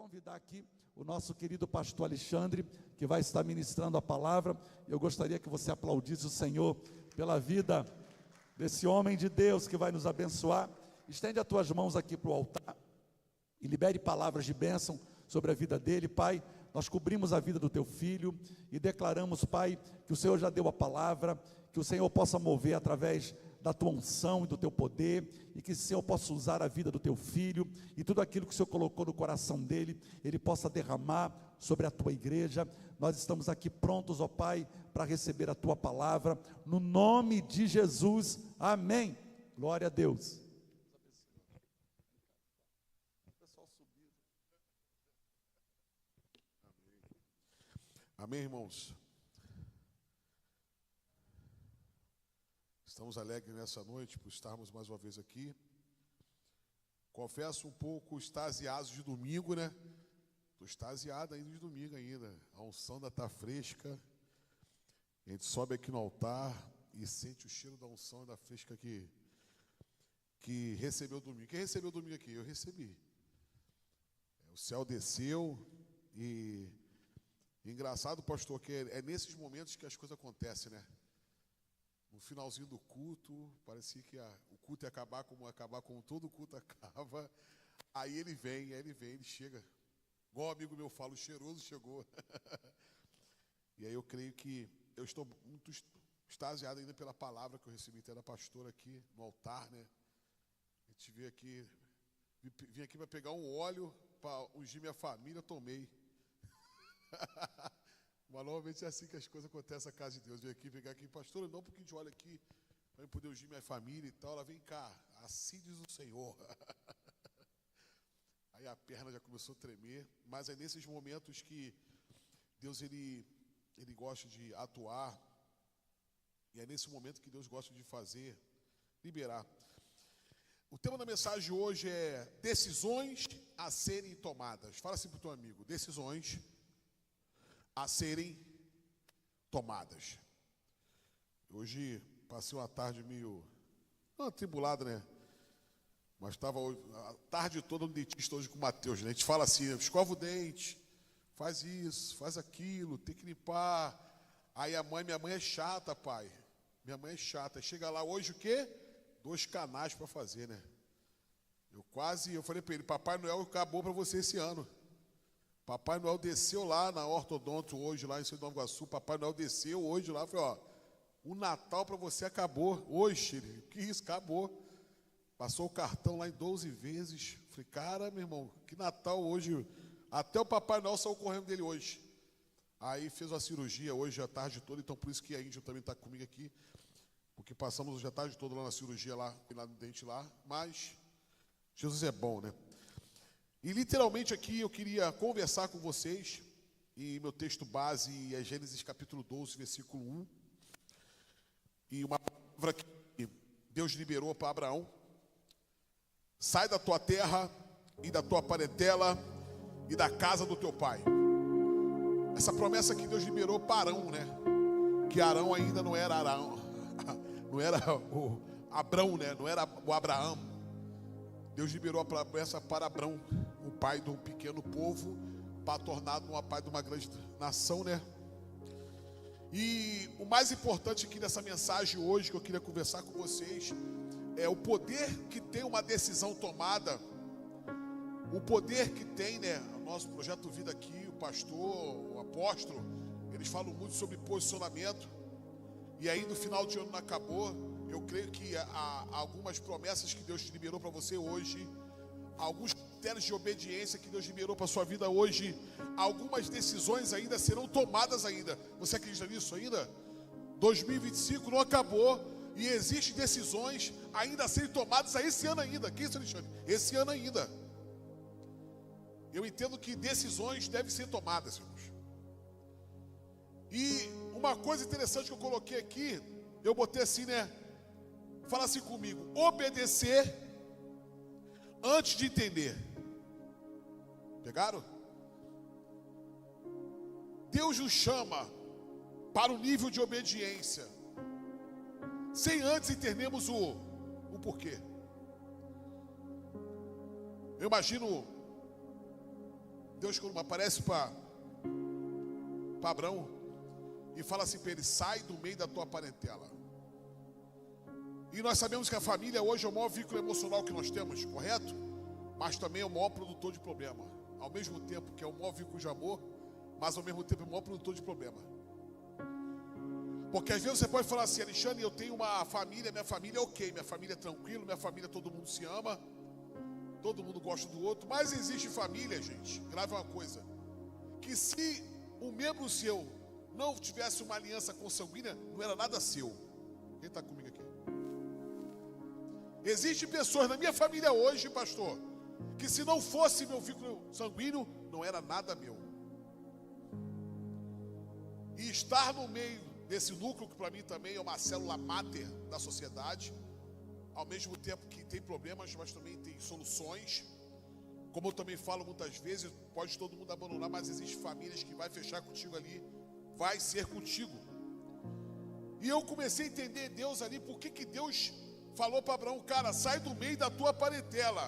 convidar aqui o nosso querido pastor Alexandre, que vai estar ministrando a palavra. Eu gostaria que você aplaudisse o Senhor pela vida desse homem de Deus que vai nos abençoar. Estende as tuas mãos aqui para o altar e libere palavras de bênção sobre a vida dele. Pai, nós cobrimos a vida do teu filho e declaramos, Pai, que o Senhor já deu a palavra, que o Senhor possa mover através da tua unção e do teu poder, e que o Senhor possa usar a vida do teu filho, e tudo aquilo que o Senhor colocou no coração dele, ele possa derramar sobre a tua igreja. Nós estamos aqui prontos, ó Pai, para receber a tua palavra, no nome de Jesus, amém. Glória a Deus. Amém, irmãos? Estamos alegres nessa noite por estarmos mais uma vez aqui. Confesso um pouco extasiado de domingo, né? Estou extasiado ainda de domingo ainda. A unção ainda está fresca. A gente sobe aqui no altar e sente o cheiro da unção ainda fresca que recebeu domingo. Quem recebeu domingo aqui? Eu recebi. O céu desceu e... Engraçado, pastor, que é nesses momentos que as coisas acontecem, né? No finalzinho do culto, parecia que o culto ia acabar como todo culto acaba. Aí ele vem, ele chega. Igual um amigo meu fala, o cheiroso chegou. E aí eu creio que eu estou muito extasiado ainda pela palavra que eu recebi até da pastora aqui no altar, né? A gente veio aqui, vim aqui para pegar um óleo para ungir minha família, tomei. Mas normalmente é assim que as coisas acontecem na casa de Deus. Vem aqui, pegar aqui, pastor, não porque a gente olha aqui para eu poder ungir minha família e tal. Ela vem cá, assim diz o Senhor. Aí a perna já começou a tremer. Mas é nesses momentos que Deus ele gosta de atuar. E é nesse momento que Deus gosta de fazer, liberar. O tema da mensagem de hoje é decisões a serem tomadas. Fala assim para o teu amigo, decisões a serem tomadas. Hoje passei uma tarde meio atribulada, né? Mas estava a tarde toda no dentista hoje com o Mateus, né? A gente fala assim, escova o dente, faz isso, faz aquilo, tem que limpar. Aí minha mãe é chata, pai. Minha mãe é chata. Chega lá hoje o quê? 2 canais para fazer, né? Eu falei para ele, Papai Noel acabou para você esse ano. Papai Noel desceu lá na Ortodonto hoje, lá em São Nova Iguaçu. Papai Noel desceu hoje lá, falei, ó, o Natal para você acabou hoje. Ele, que isso, acabou. Passou o cartão lá em 12 vezes. Falei, cara, meu irmão, que Natal hoje. Até o Papai Noel saiu correndo dele hoje. Aí fez uma cirurgia hoje a tarde toda, então por isso que a Índia também está comigo aqui. Porque passamos hoje a tarde toda lá na cirurgia, lá no dente lá. Mas Jesus é bom, né? E literalmente aqui eu queria conversar com vocês, e meu texto base é Gênesis capítulo 12, versículo 1. E uma palavra que Deus liberou para Abraão: sai da tua terra e da tua parentela e da casa do teu pai. Essa promessa que Deus liberou para Arão, né? Que Arão ainda não era Arão, não era o Abrão, né? Não era o Abraão. Deus liberou a promessa para Abrão, o pai de um pequeno povo, para tornar-no o pai de uma grande nação, né? E o mais importante aqui dessa mensagem hoje, que eu queria conversar com vocês, é o poder que tem uma decisão tomada, o poder que tem, né? O nosso projeto Vida aqui, o pastor, o apóstolo, eles falam muito sobre posicionamento. E aí no final de ano não acabou. Eu creio que há algumas promessas que Deus te liberou para você hoje, alguns critérios de obediência que Deus liberou para a sua vida hoje, algumas decisões ainda serão tomadas ainda. Você acredita nisso ainda? 2025 não acabou e existem decisões ainda a serem tomadas esse ano ainda. Que isso, Alexandre? Esse ano ainda. Eu entendo que decisões devem ser tomadas, irmãos. E uma coisa interessante que eu coloquei aqui, eu botei assim, né? Fala assim comigo: obedecer antes de entender. Pegaram? Deus nos chama para o nível de obediência, sem antes entendermos o porquê. Eu imagino Deus quando aparece para Abraão e fala assim para ele: sai do meio da tua parentela. E nós sabemos que a família hoje é o maior vínculo emocional que nós temos, correto? Mas também é o maior produtor de problema. Ao mesmo tempo que é o maior vínculo de amor, mas ao mesmo tempo é o maior produtor de problema. Porque às vezes você pode falar assim: Alexandre, eu tenho uma família, minha família é ok, minha família é tranquilo, minha família todo mundo se ama, todo mundo gosta do outro. Mas existe família, gente, grave uma coisa, que se um membro seu não tivesse uma aliança consanguínea, não era nada seu. Quem está comigo aqui? Existem pessoas na minha família hoje, pastor, que se não fosse meu vínculo sanguíneo, não era nada meu. E estar no meio desse núcleo, que para mim também é uma célula máter da sociedade, ao mesmo tempo que tem problemas, mas também tem soluções. Como eu também falo muitas vezes, pode todo mundo abandonar, mas existem famílias que vai fechar contigo ali, vai ser contigo. E eu comecei a entender Deus ali, por que Deus falou para Abraão: cara, sai do meio da tua parentela.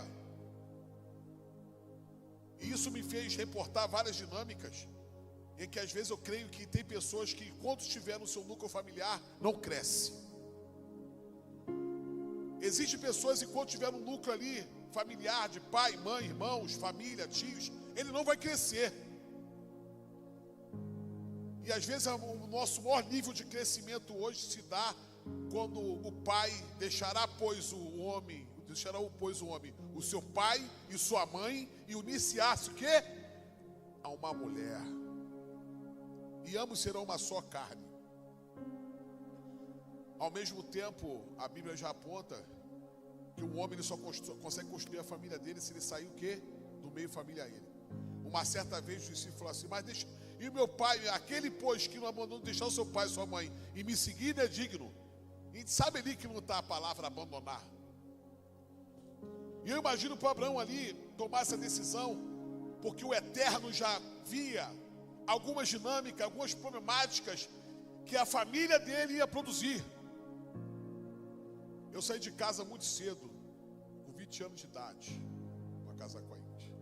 E isso me fez reportar várias dinâmicas, em que às vezes eu creio que tem pessoas que, enquanto estiver no seu núcleo familiar, não cresce. Existem pessoas que, enquanto estiver no núcleo ali familiar, de pai, mãe, irmãos, família, tios, ele não vai crescer. E às vezes o nosso maior nível de crescimento hoje se dá quando o pai deixará, pois, o homem, o seu pai e sua mãe, e unir-se-á-se o quê? A uma mulher. E ambos serão uma só carne. Ao mesmo tempo, a Bíblia já aponta que o homem ele só consegue construir a família dele se ele sair o quê? Do meio familiar ele. Uma certa vez o discípulo falou assim: mas deixa, e o meu pai, aquele pois que não abandonou deixar o seu pai e sua mãe e me seguir, não é digno. A gente sabe ali que não está a palavra abandonar. E eu imagino para Abraão ali tomar essa decisão, porque o Eterno já via algumas dinâmicas, algumas problemáticas que a família dele ia produzir. Eu saí de casa muito cedo, com 20 anos de idade, para casar com a Índia.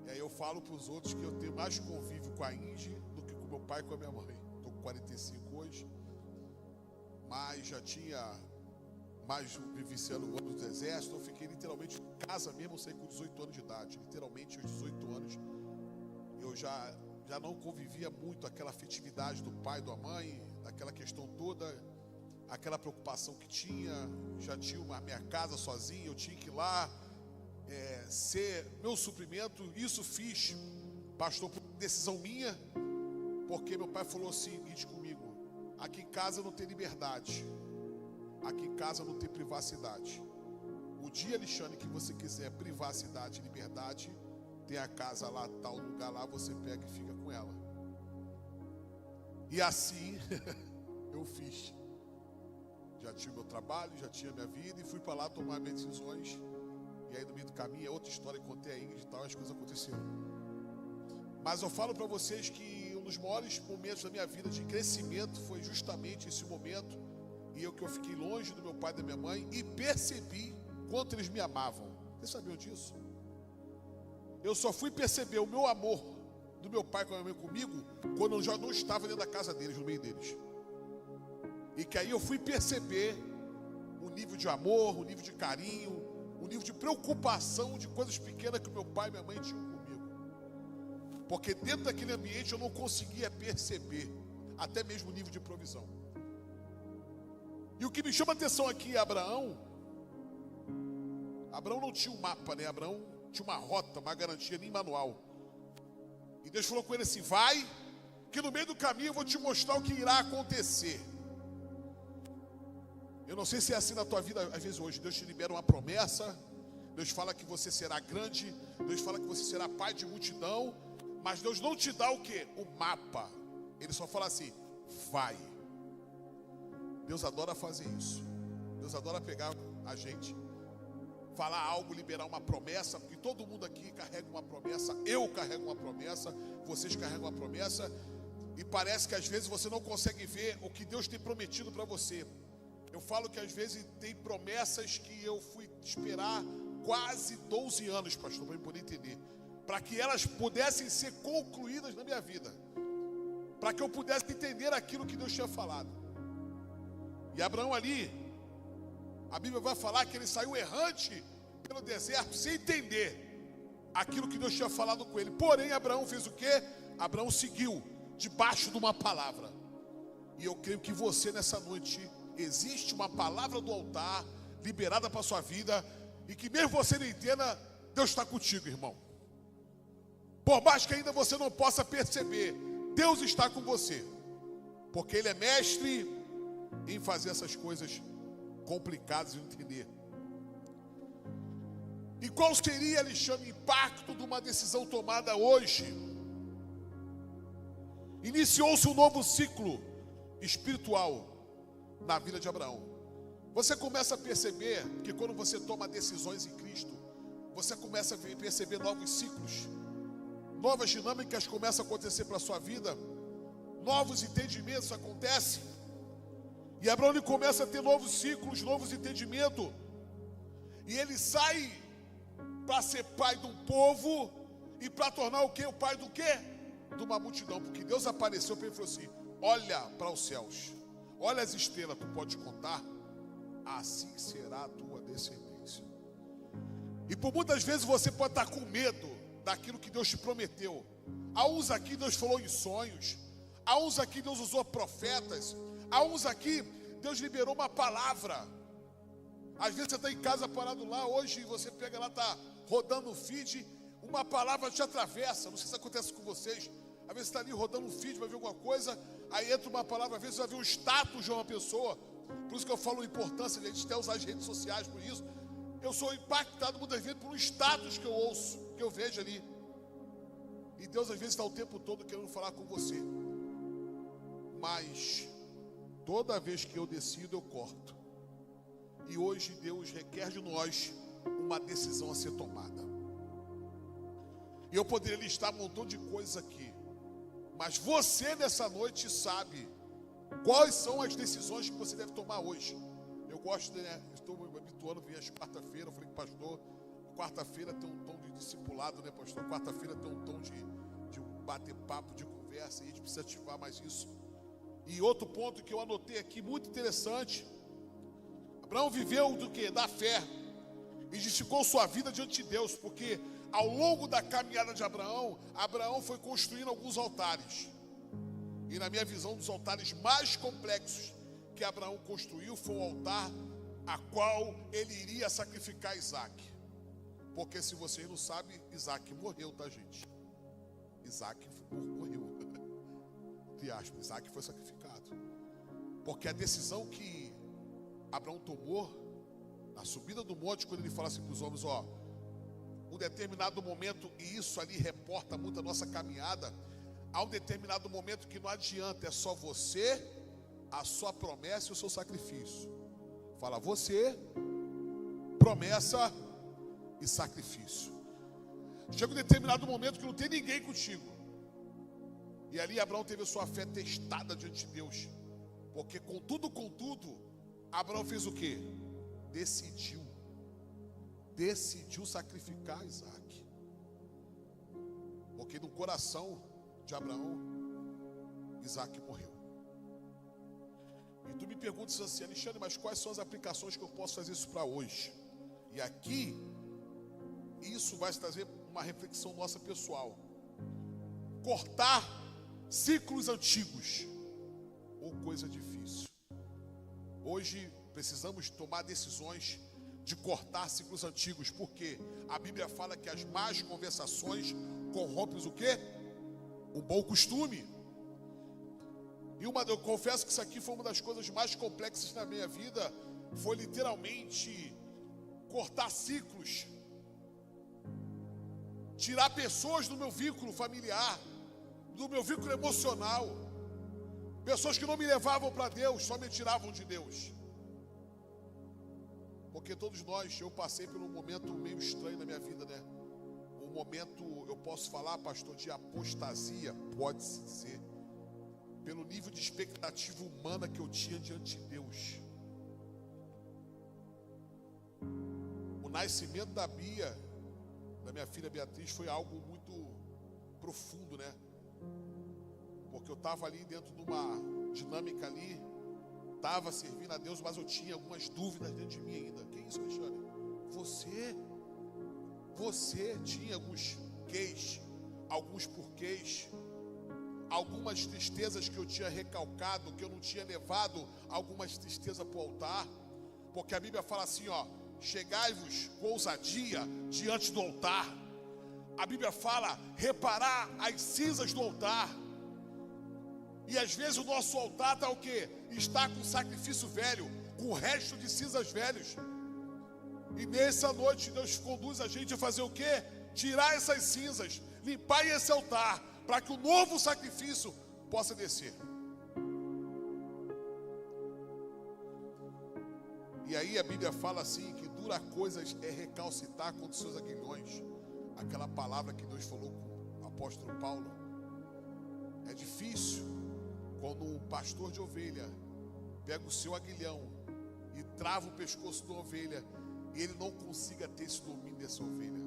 E aí eu falo para os outros que eu tenho mais convívio com a Índia do que com meu pai e com a minha mãe. Estou com 45 hoje, mas já tinha mais vivenciando o ano do exército. Eu fiquei literalmente em casa mesmo, saí com 18 anos de idade. Literalmente aos 18 anos eu já não convivia muito aquela afetividade do pai e da mãe, daquela questão toda, aquela preocupação que tinha. Já tinha a minha casa sozinho, eu tinha que ir lá ser meu suprimento. Isso fiz, pastor, por decisão minha, porque meu pai falou o seguinte comigo: aqui em casa não tem liberdade, aqui em casa não tem privacidade. O dia, Alexandre, que você quiser privacidade e liberdade, tem a casa lá, tal lugar lá, você pega e fica com ela. E assim eu fiz. Já tinha o meu trabalho, já tinha a minha vida, e fui para lá tomar minhas decisões. E aí no meio do caminho é outra história, contei a Ingrid e tal, as coisas aconteceram. Mas eu falo para vocês que um dos maiores momentos da minha vida de crescimento foi justamente esse momento, e eu fiquei longe do meu pai e da minha mãe, e percebi quanto eles me amavam. Vocês sabiam disso? Eu só fui perceber o meu amor do meu pai com a minha mãe comigo quando eu já não estava dentro da casa deles, no meio deles. E que aí eu fui perceber o nível de amor, o nível de carinho, o nível de preocupação de coisas pequenas que meu pai e minha mãe tinham comigo. Porque dentro daquele ambiente eu não conseguia perceber até mesmo o nível de provisão. E o que me chama a atenção aqui é Abraão não tinha um mapa, né? Abraão tinha uma rota, uma garantia, nem manual. E Deus falou com ele assim: vai, que no meio do caminho eu vou te mostrar o que irá acontecer. Eu não sei se é assim na tua vida, às vezes hoje. Deus te libera uma promessa, Deus fala que você será grande, Deus fala que você será pai de multidão, mas Deus não te dá o quê? O mapa. Ele só fala assim: vai. Deus adora fazer isso. Deus adora pegar a gente, falar algo, liberar uma promessa, porque todo mundo aqui carrega uma promessa, eu carrego uma promessa, vocês carregam uma promessa, e parece que às vezes você não consegue ver o que Deus tem prometido para você. Eu falo que às vezes tem promessas que eu fui esperar quase 12 anos, pastor, para eu poder entender, para que elas pudessem ser concluídas na minha vida, para que eu pudesse entender aquilo que Deus tinha falado. E Abraão ali, a Bíblia vai falar que ele saiu errante pelo deserto, sem entender aquilo que Deus tinha falado com ele. Porém, Abraão fez o quê? Abraão seguiu debaixo de uma palavra. E eu creio que você nessa noite, existe uma palavra do altar liberada para a sua vida, e que mesmo você não entenda, Deus está contigo, irmão. Por mais que ainda você não possa perceber, Deus está com você, porque Ele é mestre em fazer essas coisas complicadas de entender. E qual seria, Alexandre, o impacto de uma decisão tomada hoje? Iniciou-se um novo ciclo espiritual na vida de Abraão. Você começa a perceber que quando você toma decisões em Cristo, você começa a perceber novos ciclos, novas dinâmicas começam a acontecer para a sua vida, novos entendimentos acontecem. E Abraão ele começa a ter novos ciclos, novos entendimentos. E ele sai para ser pai de um povo e para tornar o quê? O pai do quê? De uma multidão. Porque Deus apareceu para ele e falou assim: olha para os céus, olha as estrelas, tu pode contar? Assim será a tua descendência. E por muitas vezes você pode estar com medo daquilo que Deus te prometeu. Há uns aqui Deus falou em sonhos, há uns aqui Deus usou profetas, há uns aqui Deus liberou uma palavra. Às vezes você está em casa parado lá, hoje você pega lá, está rodando o feed, uma palavra te atravessa. Não sei se acontece com vocês. Às vezes você está ali rodando um feed, vai ver alguma coisa, aí entra uma palavra, às vezes você vai ver um status de uma pessoa. Por isso que eu falo a importância de a gente até usar as redes sociais por isso. Eu sou impactado muitas vezes por um status que eu ouço, que eu vejo ali. E Deus às vezes está o tempo todo querendo falar com você. Mas toda vez que eu decido, eu corto. E hoje Deus requer de nós uma decisão a ser tomada. E eu poderia listar um montão de coisas aqui, mas você nessa noite sabe quais são as decisões que você deve tomar hoje. Eu gosto, né? Estou me habituando a vir às quarta-feira. Eu falei que pastor, quarta-feira tem um tom de discipulado, né, pastor? Quarta-feira tem um tom de bater papo, de conversa, e a gente precisa ativar mais isso. E outro ponto que eu anotei aqui, muito interessante: Abraão viveu do que? Da fé, e justificou sua vida diante de Deus, porque ao longo da caminhada de Abraão, Abraão foi construindo alguns altares. E na minha visão, dos altares mais complexos que Abraão construiu foi o altar a qual ele iria sacrificar Isaac. Porque se vocês não sabem, Isaac morreu, tá, gente? Isaac morreu. Entre aspas, Isaac foi sacrificado. Porque a decisão que Abraão tomou na subida do monte, quando ele fala assim para os homens, ó, um determinado momento, e isso ali reporta muito a nossa caminhada, há um determinado momento que não adianta, é só você, a sua promessa e o seu sacrifício. Fala você, promessa e sacrifício. Chega um determinado momento que não tem ninguém contigo. E ali Abraão teve a sua fé testada diante de Deus. Porque contudo, Abraão fez o quê? Decidiu sacrificar Isaac. Porque no coração de Abraão, Isaac morreu. E tu me perguntas assim: Alexandre, mas quais são as aplicações que eu posso fazer isso para hoje? E aqui, isso vai trazer uma reflexão nossa pessoal. Cortar ciclos antigos, ou coisa difícil. Hoje precisamos tomar decisões de cortar ciclos antigos, porque a Bíblia fala que as más conversações corrompem o quê? O bom costume. E eu confesso que isso aqui foi uma das coisas mais complexas na minha vida, foi literalmente cortar ciclos, tirar pessoas do meu vínculo familiar, do meu vínculo emocional, pessoas que não me levavam para Deus, só me tiravam de Deus. Porque todos nós, eu passei por um momento meio estranho na minha vida, né? Um momento, eu posso falar, pastor, de apostasia, pode-se dizer, pelo nível de expectativa humana que eu tinha diante de Deus. O nascimento da Bia da minha filha Beatriz foi algo muito profundo, né? Porque eu estava ali dentro de uma dinâmica ali, estava servindo a Deus, mas eu tinha algumas dúvidas dentro de mim ainda. Que isso, Alexandre? Você tinha alguns quês, alguns porquês, algumas tristezas que eu tinha recalcado, que eu não tinha levado algumas tristezas para o altar. Porque a Bíblia fala assim, ó: chegai-vos com ousadia diante do altar. A Bíblia fala reparar as cinzas do altar. E às vezes o nosso altar está o quê? Está com sacrifício velho, com o resto de cinzas velhos. E nessa noite Deus conduz a gente a fazer o quê? Tirar essas cinzas, limpar esse altar, para que o novo sacrifício possa descer. E aí a Bíblia fala assim, que dura coisas é recalcitar contra os seus aguilhões. Aquela palavra que Deus falou com o apóstolo Paulo. É difícil quando um pastor de ovelha pega o seu aguilhão e trava o pescoço da ovelha, e ele não consiga ter esse domínio dessa ovelha.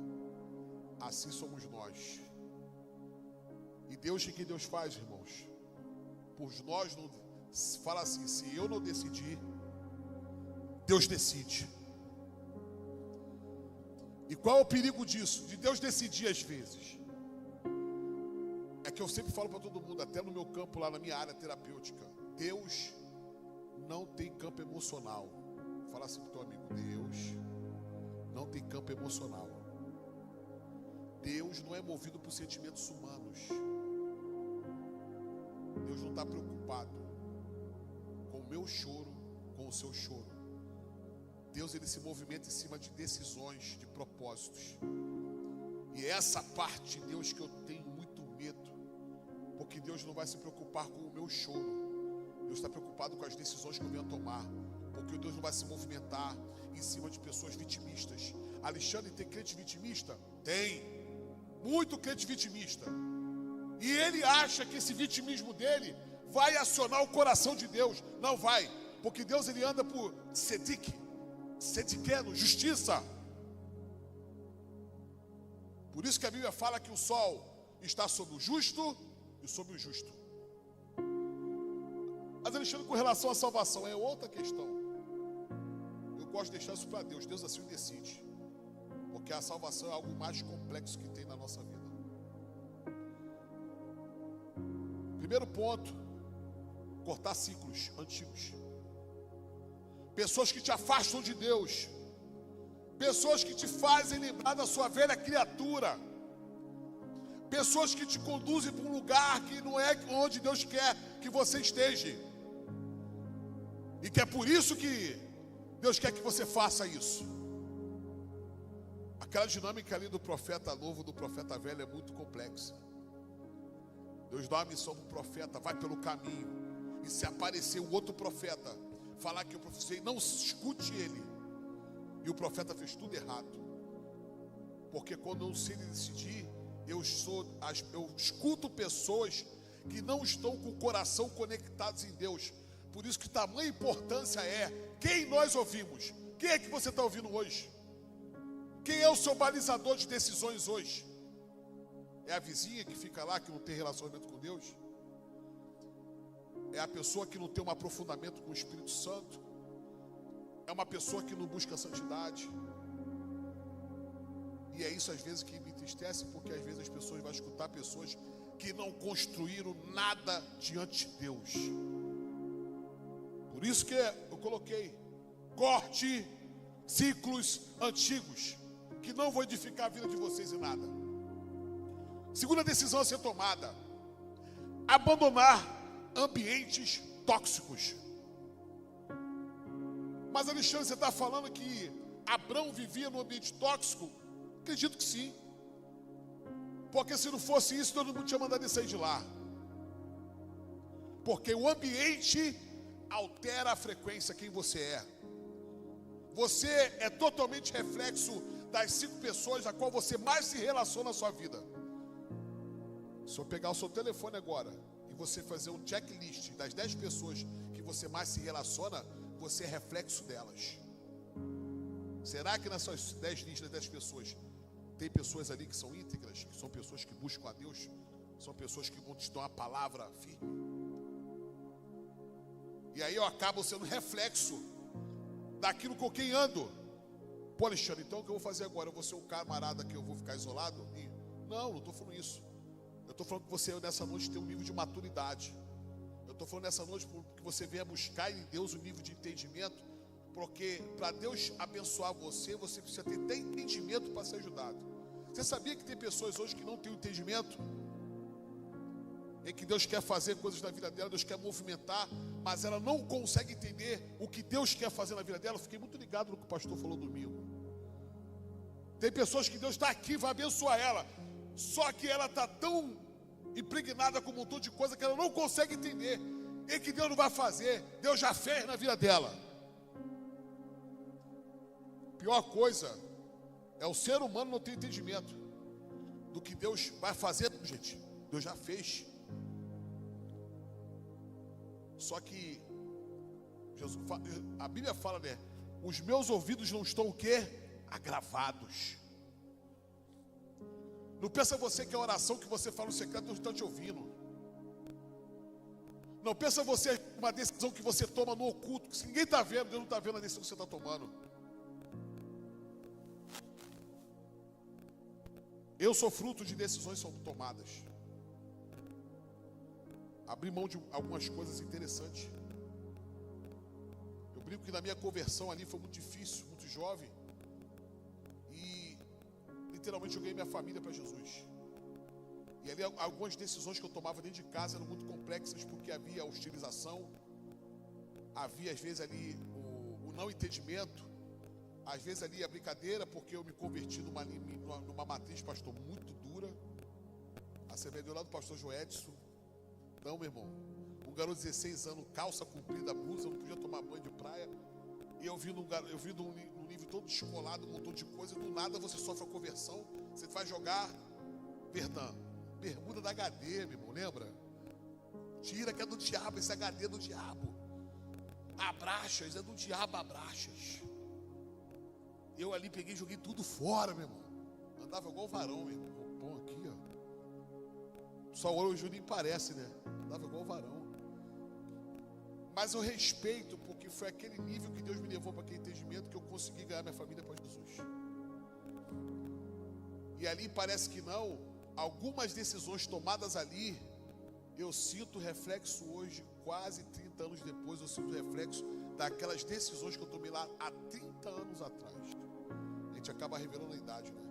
Assim somos nós. E Deus, o que Deus faz, irmãos? Por nós não fala assim: se eu não decidir, Deus decide. E qual é o perigo disso? De Deus decidir às vezes. É que eu sempre falo para todo mundo, até no meu campo lá, na minha área terapêutica: Deus não tem campo emocional. Fala assim para o teu amigo: Deus não tem campo emocional. Deus não é movido por sentimentos humanos. Deus não está preocupado com o meu choro, com o seu choro. Deus, ele se movimenta em cima de decisões, de propósitos. E é essa parte de Deus que eu tenho muito medo, porque Deus não vai se preocupar com o meu choro. Deus está preocupado com as decisões que eu venho tomar, porque Deus não vai se movimentar em cima de pessoas vitimistas. Alexandre, tem crente vitimista? Tem, muito crente vitimista. E ele acha que esse vitimismo dele vai acionar o coração de Deus. Não vai, porque Deus, ele anda por sediqueno, justiça. Por isso que a Bíblia fala que o sol está sobre o justo e sobre o justo. Mas Alexandre, com relação à salvação, é outra questão. Eu gosto de deixar isso para Deus. Deus assim o decide, porque a salvação é algo mais complexo que tem na nossa vida. Primeiro ponto: cortar ciclos antigos. Pessoas que te afastam de Deus, pessoas que te fazem lembrar da sua velha criatura, pessoas que te conduzem para um lugar que não é onde Deus quer que você esteja. E que é por isso que Deus quer que você faça isso. Aquela dinâmica ali do profeta novo, do profeta velho, é muito complexa. Deus dá uma missão para o profeta: vai pelo caminho, e se aparecer um outro profeta falar que eu profetizei, não escute ele. E o profeta fez tudo errado, porque quando eu sei decidir, eu escuto pessoas que não estão com o coração conectados em Deus. Por isso que tamanha importância é quem nós ouvimos. Quem é que você está ouvindo hoje? Quem é o seu balizador de decisões hoje? É a vizinha que fica lá, que não tem relacionamento com Deus? É a pessoa que não tem um aprofundamento com o Espírito Santo? É uma pessoa que não busca a santidade? E é isso às vezes que me entristece, porque às vezes as pessoas vão escutar pessoas que não construíram nada diante de Deus. Por isso que eu coloquei: corte ciclos antigos, que não vão edificar a vida de vocês em nada. Segunda decisão a ser tomada: abandonar ambientes tóxicos. Mas Alexandre, você está falando que Abrão vivia num ambiente tóxico? Acredito que sim, porque se não fosse isso, todo mundo tinha mandado ele sair de lá. Porque o ambiente altera a frequência, quem você é. Você é totalmente reflexo das 5 pessoas a qual você mais se relaciona na sua vida. Se eu pegar o seu telefone agora e você fazer um checklist das 10 pessoas que você mais se relaciona, você é reflexo delas. Será que nessas 10 listas das pessoas tem pessoas ali que são íntegras, que são pessoas que buscam a Deus, são pessoas que vão te dar uma palavra firme. E aí eu acabo sendo reflexo daquilo com quem ando. Pô, Alexandre, então o que eu vou fazer agora? Eu vou ser um camarada que eu vou ficar isolado? Não estou falando isso. Eu estou falando que você nessa noite tem um nível de maturidade. Eu estou falando nessa noite que você venha buscar em Deus um nível de entendimento, porque para Deus abençoar você, você precisa ter até entendimento para ser ajudado. Você sabia que tem pessoas hoje que não têm o entendimento? Em que Deus quer fazer coisas na vida dela, Deus quer movimentar, mas ela não consegue entender o que Deus quer fazer na vida dela. Eu fiquei muito ligado no que o pastor falou domingo. Tem pessoas que Deus está aqui, vai abençoar ela, só que ela está tão impregnada com um montão de coisa que ela não consegue entender. E que Deus não vai fazer, Deus já fez na vida dela. Pior coisa é o ser humano não ter entendimento do que Deus vai fazer, gente. Deus já fez. Só que a Bíblia fala, né? Os meus ouvidos não estão o quê? Agravados. Não pensa você que a oração que você fala no secreto Deus está te ouvindo. Não pensa você uma decisão que você toma no oculto, que se ninguém está vendo, Deus não está vendo a decisão que você está tomando. Eu sou fruto de decisões que são tomadas. Abri mão de algumas coisas interessantes. Eu brinco que na minha conversão ali foi muito difícil, muito jovem. E literalmente eu ganhei minha família para Jesus. E ali algumas decisões que eu tomava dentro de casa eram muito complexas, porque havia hostilização, havia às vezes ali o não entendimento, às vezes ali a brincadeira, porque eu me converti numa matriz, pastor, muito dura. A Assembleia deu lá do pastor Joedson. Não, meu irmão, um garoto de 16 anos, calça comprida, blusa, não podia tomar banho de praia. E eu vi num nível todo descolado, um montão de coisa. Do nada você sofre a conversão, você vai jogar, bermuda da HD, meu irmão, lembra? Tira que é do diabo, esse HD é do diabo. Abraxas, é do diabo, abraxas. Eu ali peguei e joguei tudo fora, meu irmão. Andava igual varão, meu irmão. Roupão aqui, ó. Só hoje nem parece, né? Andava igual varão. Mas eu respeito, porque foi aquele nível que Deus me levou para aquele entendimento que eu consegui ganhar minha família para Jesus. E ali parece que não. Algumas decisões tomadas ali, eu sinto reflexo hoje, quase 30 anos depois, eu sinto reflexo daquelas decisões que eu tomei lá há 30 anos atrás. A gente acaba revelando a idade, né?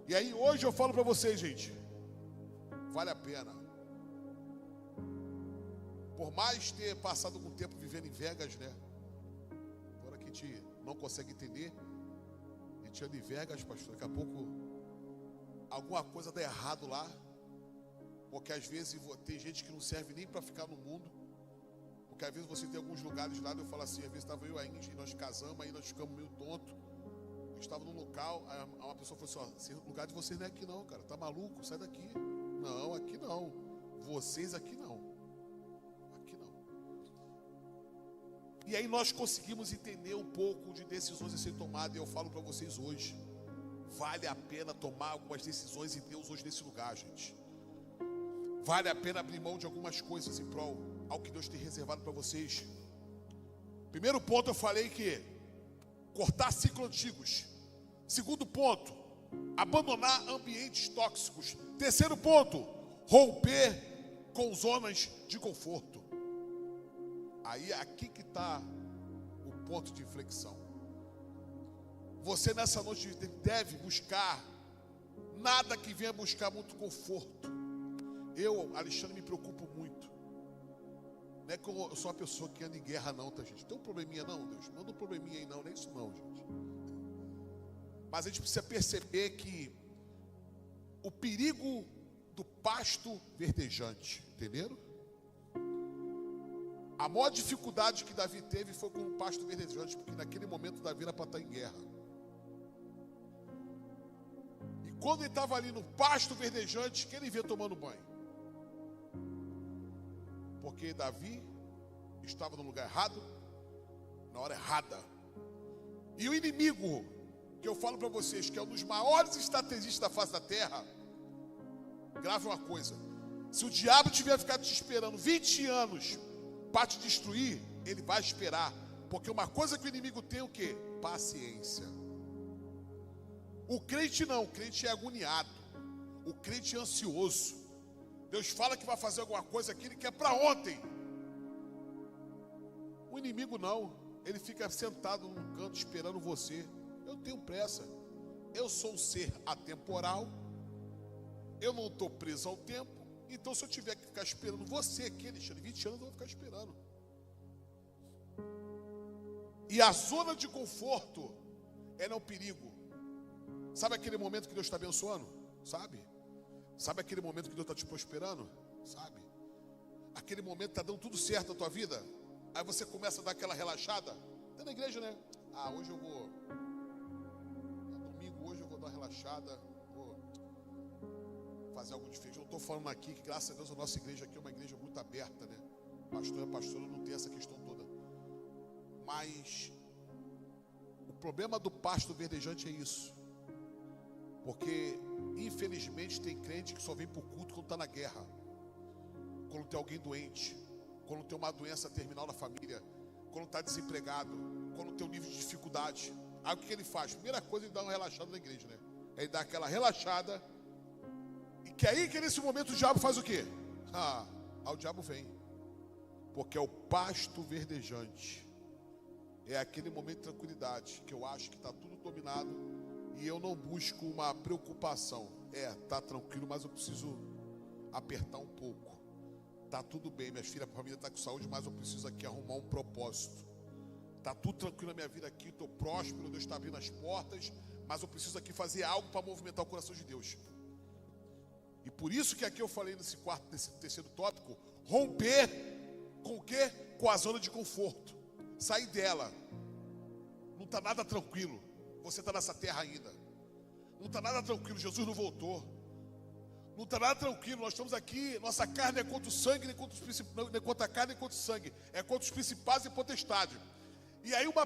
E aí hoje eu falo para vocês, gente, vale a pena. Por mais ter passado algum tempo vivendo em Vegas, né? Agora que a gente não consegue entender, a gente anda em Vegas, pastor, daqui a pouco alguma coisa dá errado lá, porque às vezes tem gente que não serve nem para ficar no mundo, porque às vezes você tem alguns lugares lá, eu falo assim, às vezes estava eu e a Índia, e nós casamos, aí nós ficamos meio tontos, eu estava num local, aí uma pessoa falou assim, ó, esse lugar de vocês não é aqui não, cara, tá maluco, sai daqui. Não, aqui não, vocês aqui não, aqui não. E aí nós conseguimos entender um pouco de decisões a serem tomadas, e eu falo para vocês hoje, vale a pena tomar algumas decisões em Deus hoje nesse lugar, gente. Vale a pena abrir mão de algumas coisas em prol ao que Deus tem reservado para vocês. Primeiro ponto, eu falei que cortar ciclos antigos. Segundo ponto, abandonar ambientes tóxicos. Terceiro ponto, romper com zonas de conforto. Aí, aqui que está o ponto de inflexão. Você nessa noite deve buscar nada que venha buscar muito conforto. Eu, Alexandre, me preocupo muito. Não é que eu sou uma pessoa que anda em guerra não, tá, gente? Tem um probleminha não, Deus? Manda um probleminha aí não, nem isso não, gente. Mas a gente precisa perceber que o perigo do pasto verdejante, entenderam? A maior dificuldade que Davi teve foi com o pasto verdejante, porque naquele momento Davi era para estar em guerra. E quando ele estava ali no pasto verdejante, quem ele vê tomando banho? Porque Davi estava no lugar errado, na hora errada. E o inimigo que eu falo para vocês, que é um dos maiores estrategistas da face da terra, grave uma coisa: se o diabo tiver ficado te esperando 20 anos para te destruir, ele vai esperar, porque uma coisa que o inimigo tem é o quê? Paciência. O crente não, o crente é agoniado, o crente é ansioso. Deus fala que vai fazer alguma coisa que ele quer para ontem. O inimigo não, ele fica sentado num canto esperando você. Eu tenho pressa, eu sou um ser atemporal, eu não estou preso ao tempo. Então, se eu tiver que ficar esperando você aqui, Alexandre, 20 anos eu vou ficar esperando. E a zona de conforto, ela é um perigo. Sabe aquele momento que Deus está abençoando? Sabe aquele momento que Deus está te prosperando? Sabe? Aquele momento que está dando tudo certo na tua vida. Aí você começa a dar aquela relaxada. Está na igreja, né? Hoje eu vou... É domingo, hoje eu vou dar uma relaxada. Vou fazer algo diferente. Eu não estou falando aqui que, graças a Deus, a nossa igreja aqui é uma igreja muito aberta, né? Pastor é pastor, não tem essa questão toda. Mas o problema do pasto verdejante é isso. Porque, infelizmente, tem crente que só vem para o culto quando está na guerra, quando tem alguém doente, quando tem uma doença terminal na família, quando está desempregado, quando tem um nível de dificuldade. Aí o que ele faz? Primeira coisa, ele dá uma relaxada na igreja, né? Ele dá aquela relaxada. E que aí que nesse momento o diabo faz o quê? O diabo vem. Porque é o pasto verdejante. É aquele momento de tranquilidade, que eu acho que está tudo dominado. E eu não busco uma preocupação. Tá tranquilo, mas eu preciso apertar um pouco. Tá tudo bem, minha filha, a família está com saúde, mas eu preciso aqui arrumar um propósito. Tá tudo tranquilo na minha vida aqui, estou próspero, Deus está abrindo as portas, mas eu preciso aqui fazer algo para movimentar o coração de Deus. E por isso que aqui eu falei nesse terceiro tópico, romper com o quê? Com a zona de conforto. Sair dela. Não está nada tranquilo. Você está nessa terra ainda. Não está nada tranquilo, Jesus não voltou. Não está nada tranquilo, nós estamos aqui. Nossa carne é contra o sangue, nem contra a carne, nem contra o sangue. É contra os principados e potestades. E aí uma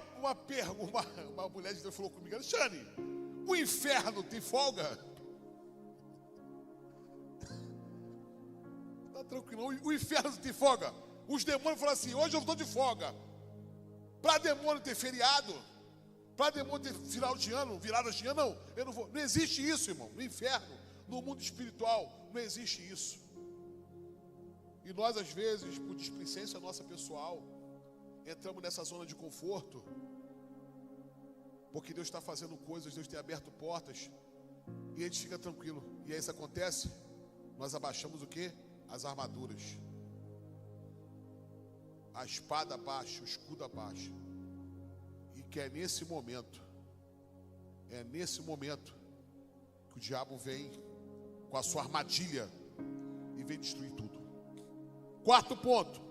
mulher de Deus falou comigo: Alexandre, o inferno tem folga? Está tranquilo, o inferno tem folga. Os demônios falam assim: hoje eu estou de folga. Para demônio ter feriado, para demônio ter final de ano, virada de ano, não, eu não vou. Não existe isso, irmão. No inferno, no mundo espiritual, não existe isso. E nós, às vezes, por displicência nossa pessoal, entramos nessa zona de conforto, porque Deus está fazendo coisas, Deus tem aberto portas, e a gente fica tranquilo. E aí isso acontece, nós abaixamos o quê? As armaduras. A espada abaixa, o escudo abaixa. E que é nesse momento que o diabo vem com a sua armadilha e vem destruir tudo. Quarto ponto: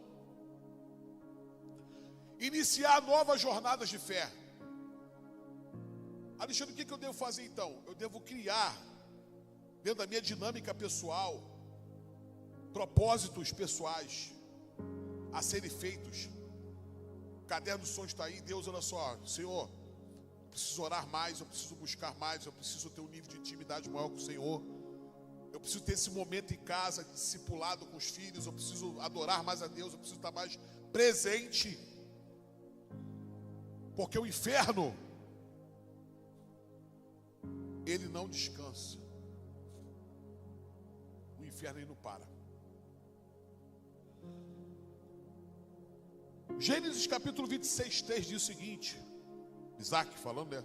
iniciar novas jornadas de fé. Alexandre, o que eu devo fazer então? Eu devo criar, dentro da minha dinâmica pessoal, propósitos pessoais a serem feitos. O caderno dos sonhos está aí. Deus, olha só, Senhor, eu preciso orar mais, eu preciso buscar mais, eu preciso ter um nível de intimidade maior com o Senhor. Eu preciso ter esse momento em casa, discipulado com os filhos. Eu preciso adorar mais a Deus. Eu preciso estar mais presente. Porque o inferno, ele não descansa. O inferno, ele não para. Gênesis capítulo 26, 3 diz o seguinte: Isaac falando, né?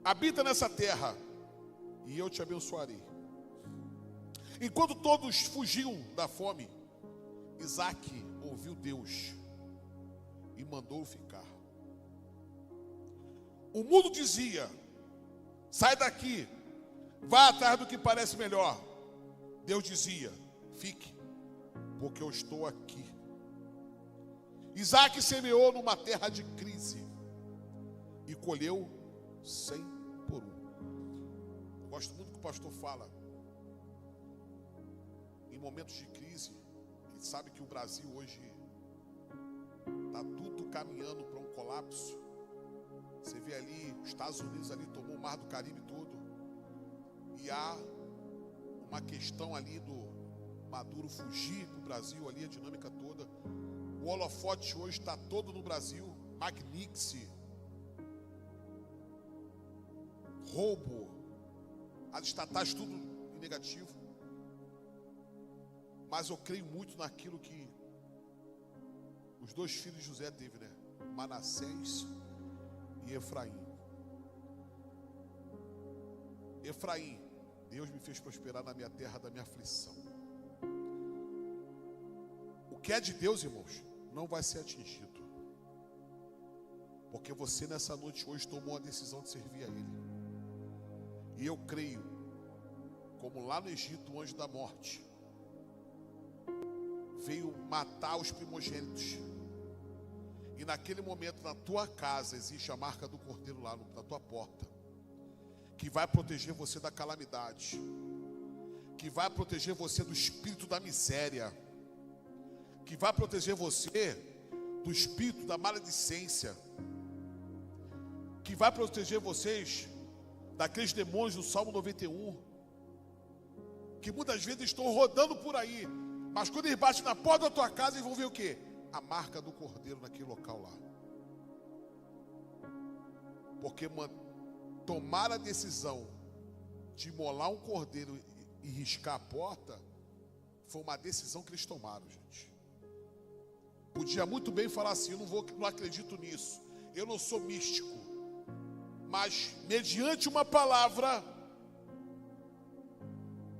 Habita nessa terra e eu te abençoarei. Enquanto todos fugiam da fome, Isaac ouviu Deus e mandou-o ficar. O mundo dizia: sai daqui, vá atrás do que parece melhor. Deus dizia: fique, porque eu estou aqui. Isaac semeou numa terra de crise e colheu 100 por 1. Eu gosto muito do que o pastor fala. Em momentos de crise, ele sabe que o Brasil hoje está tudo caminhando para um colapso. Você vê ali, os Estados Unidos ali tomou o Mar do Caribe todo. E há uma questão ali do Maduro fugir do Brasil, ali a dinâmica toda. O holofote hoje está todo no Brasil. Magnitsky, roubo, as estatais tudo em negativo. Mas eu creio muito naquilo que os dois filhos de José teve, né? Manassés e Efraim. Efraim, Deus me fez prosperar na minha terra da minha aflição. O que é de Deus, irmãos, não vai ser atingido. Porque você nessa noite hoje tomou a decisão de servir a Ele. E eu creio, como lá no Egito o anjo da morte veio matar os primogênitos. E naquele momento na tua casa existe a marca do Cordeiro lá na tua porta, que vai proteger você da calamidade, que vai proteger você do espírito da miséria, que vai proteger você do espírito da maledicência, que vai proteger vocês daqueles demônios do Salmo 91, que muitas vezes estão rodando por aí, mas quando eles batem na porta da tua casa, eles vão ver o quê? A marca do Cordeiro naquele local lá. Porque tomar a decisão de imolar um cordeiro e riscar a porta foi uma decisão que eles tomaram, gente. Podia muito bem falar assim: eu não acredito nisso, eu não sou místico. Mas mediante uma palavra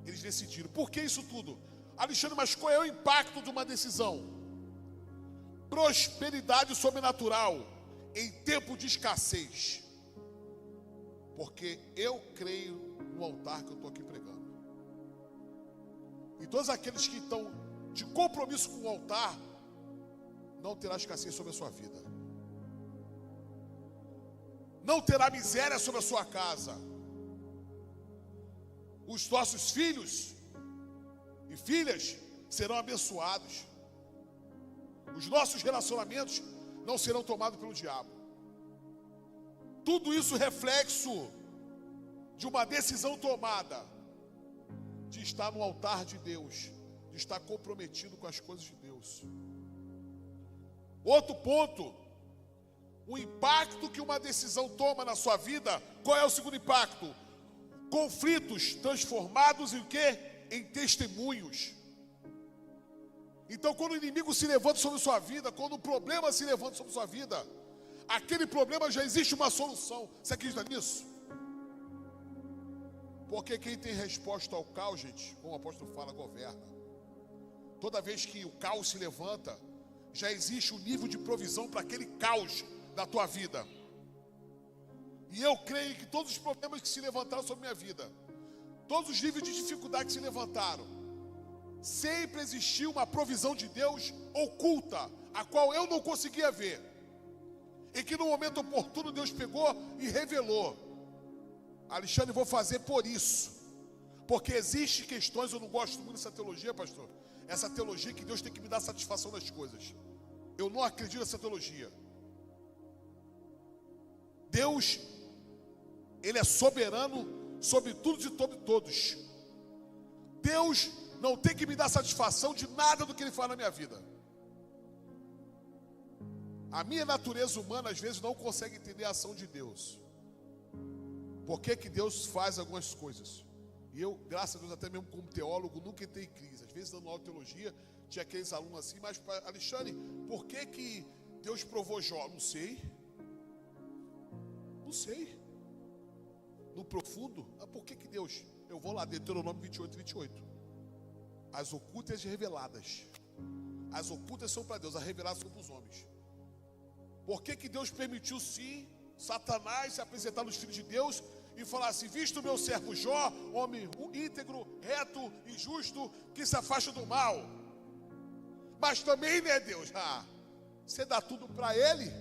eles decidiram. Por que isso tudo? Alexandre, mas qual é o impacto de uma decisão? Prosperidade sobrenatural em tempo de escassez. Porque eu creio no altar que eu estou aqui pregando. E todos aqueles que estão de compromisso com o altar, não terá escassez sobre a sua vida. Não terá miséria sobre a sua casa. Os nossos filhos e filhas serão abençoados. Os nossos relacionamentos não serão tomados pelo diabo. Tudo isso reflexo de uma decisão tomada de estar no altar de Deus, de estar comprometido com as coisas de Deus. Outro ponto, o impacto que uma decisão toma na sua vida. Qual é o segundo impacto? Conflitos transformados em quê? Em testemunhos. Então, quando o inimigo se levanta sobre sua vida, quando o problema se levanta sobre sua vida, aquele problema já existe uma solução. Você acredita nisso? Porque quem tem resposta ao caos, gente, como o apóstolo fala, governa. Toda vez que o caos se levanta, já existe um nível de provisão para aquele caos da tua vida. E eu creio que todos os problemas que se levantaram sobre minha vida, todos os níveis de dificuldade que se levantaram, sempre existiu uma provisão de Deus oculta, a qual eu não conseguia ver, e que no momento oportuno Deus pegou e revelou. Alexandre, vou fazer por isso, porque existem questões, eu não gosto muito dessa teologia, pastor, essa teologia que Deus tem que me dar satisfação das coisas. Eu não acredito nessa teologia. Deus, Ele é soberano sobre tudo e sobre todos. Deus não tem que me dar satisfação de nada do que Ele faz na minha vida. A minha natureza humana às vezes não consegue entender a ação de Deus. Por que que Deus faz algumas coisas? E eu, graças a Deus, até mesmo como teólogo, nunca entrei em crise. Às vezes dando aula de teologia, tinha aqueles alunos assim, mas Alexandre, por que que Deus provou Jó? Não sei. Não sei. No profundo, por que que Deus? Eu vou lá, Deuteronômio 28. As ocultas e reveladas. As ocultas são para Deus, as reveladas são para os homens. Por que que Deus permitiu sim Satanás se apresentar nos filhos de Deus e falar assim: visto o meu servo Jó, homem íntegro, reto e justo, que se afasta do mal. Mas também, né, Deus? Você dá tudo para ele?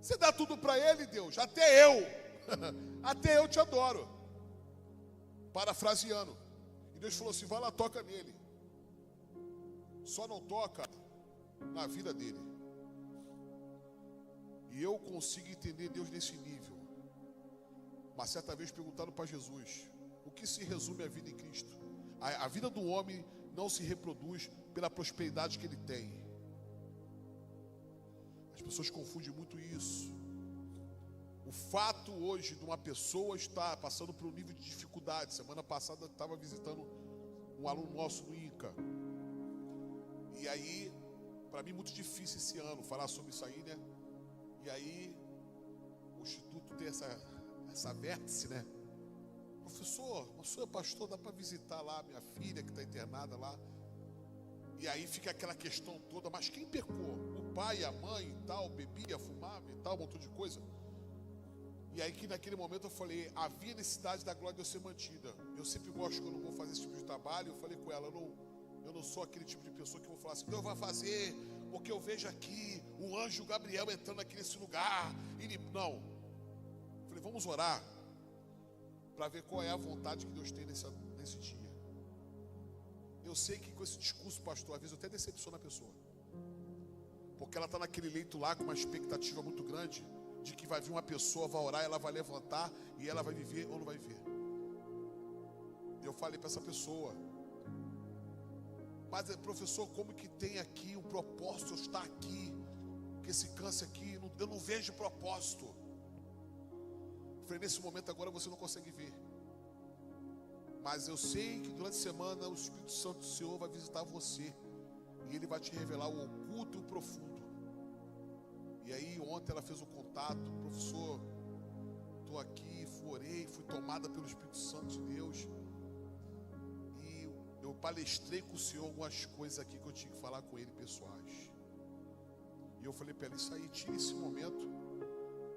Você dá tudo para ele, Deus? Até eu. Até eu te adoro. Parafraseando. E Deus falou assim: vai lá, toca nele. Só não toca na vida dele. E eu consigo entender Deus nesse nível. Uma certa vez perguntaram para Jesus: o que se resume à vida em Cristo? A vida do homem não se reproduz pela prosperidade que ele tem. As pessoas confundem muito isso. O fato hoje de uma pessoa estar passando por um nível de dificuldade. Semana passada eu estava visitando um aluno nosso no INCA. E aí, para mim, muito difícil esse ano falar sobre isso aí, né? E aí, o Instituto tem essa vértice, né? Professor, o senhor é pastor, dá para visitar lá minha filha que está internada lá. E aí fica aquela questão toda, mas quem pecou? O pai, a mãe e tal, bebia, fumava e tal, um montão de coisa. E aí que naquele momento eu falei, havia necessidade da glória de Deus ser mantida. Eu sempre gosto, quando eu vou fazer esse tipo de trabalho, eu falei com ela, eu não sou aquele tipo de pessoa que vou falar assim, Deus vai fazer, porque eu vejo aqui o anjo Gabriel entrando aqui nesse lugar. Não. Eu falei, vamos orar para ver qual é a vontade que Deus tem nesse dia. Eu sei que com esse discurso, pastor, às vezes eu até decepciono a pessoa, porque ela está naquele leito lá com uma expectativa muito grande de que vai vir uma pessoa, vai orar, ela vai levantar e ela vai viver ou não vai viver. Eu falei para essa pessoa, mas professor, como que tem aqui um propósito, eu estar aqui, que esse câncer aqui, eu não vejo propósito. Eu falei, nesse momento agora você não consegue ver, mas eu sei que durante a semana o Espírito Santo do Senhor vai visitar você, e Ele vai te revelar o oculto e o profundo. E aí ontem ela fez o contato, professor, estou aqui, orei, fui tomada pelo Espírito Santo de Deus, e eu palestrei com o Senhor algumas coisas aqui que eu tinha que falar com Ele, pessoais. E eu falei para ela, isso aí, tira esse momento,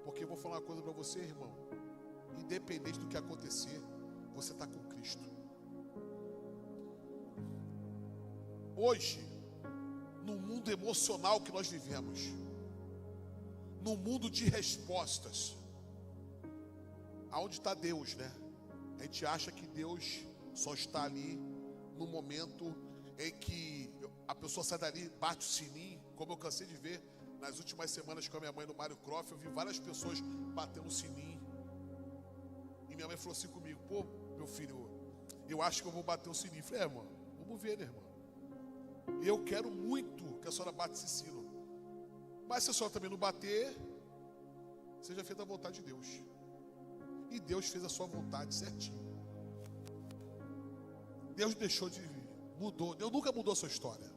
porque eu vou falar uma coisa para você, irmão, independente do que acontecer, você está com Cristo. Hoje, no mundo emocional que nós vivemos, no mundo de respostas, aonde está Deus, né? A gente acha que Deus só está ali no momento em que a pessoa sai dali, bate o sininho, como eu cansei de ver nas últimas semanas com a minha mãe no Mário Croft. Eu vi várias pessoas batendo o sininho, e minha mãe falou assim comigo, pô, meu filho, eu acho que eu vou bater o sininho. Eu falei, irmão, vamos ver, né, irmão? Eu quero muito que a senhora bata esse sino, mas se a senhora também não bater, seja feita a vontade de Deus. E Deus fez a sua vontade certinho. Deus mudou. Deus nunca mudou a sua história.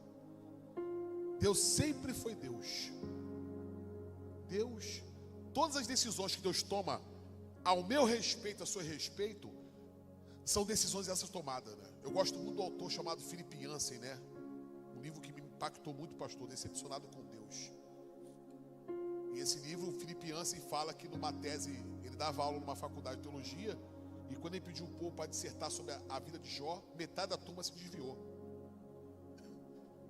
Deus sempre foi Deus. Deus, todas as decisões que Deus toma ao meu respeito, a seu respeito, são decisões essas tomadas, né? Eu gosto muito do autor chamado Philip Yancey, né? Um livro que me impactou muito, pastor, Decepcionado com Deus. E esse livro, o Philip Yancey fala que numa tese, ele dava aula numa faculdade de teologia, e quando ele pediu um povo para dissertar sobre a vida de Jó, metade da turma se desviou.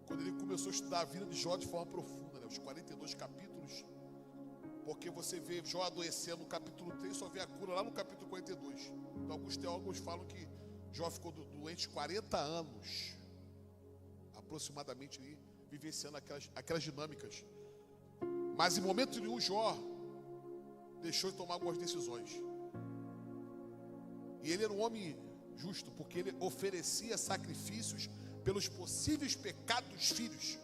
Quando ele começou a estudar a vida de Jó de forma profunda, né? Os 42 capítulos, porque você vê Jó adoecendo no capítulo 3, só vê a cura lá no capítulo 42. Então alguns teólogos falam que Jó ficou doente 40 anos, aproximadamente, ali, vivenciando aquelas dinâmicas. Mas em momento nenhum Jó deixou de tomar algumas decisões. E ele era um homem justo, porque ele oferecia sacrifícios pelos possíveis pecados dos filhos.